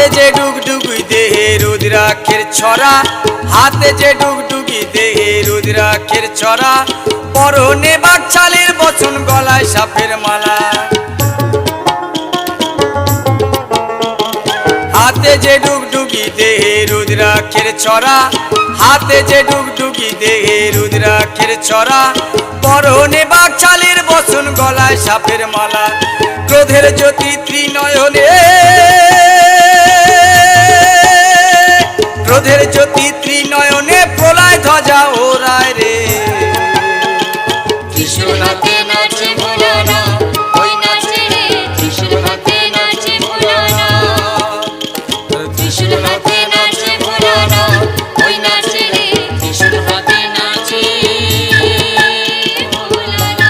হাতে যে ডুগডুগি দেহে রুদ্রাক্ষের ছড়া, হাতে যে ডুগডুগি দেহে রুদ্রাক্ষের ছড়া, পরনে বাকছালের বচন গলায় সাপের মালা। হাতে যে ডুগডুগি দেহে রুদ্রাক্ষের ছড়া, হাতে যে ডুগডুগি দেহে রুদ্রাক্ষের ছড়া, পরনে বাকছালের বচন গলায় সাপের মালা। ক্রোধের জ্যোতি ত্রিনয়নে, ক্রোধের জ্যোতি ত্রিনয়নে প্রলয় ধ্বজা ওড়ায় রে। ত্রিশূল হাতে নাচে ভোলানাথ, ওই নাচে রে ত্রিশূল হাতে নাচে ভোলানাথ। ত্রিশূল হাতে নাচে ভোলানাথ, ওই নাচে রে ত্রিশূল হাতে নাচে ভোলানাথ।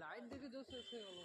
লাইট দেখে জোশ এসে গেল।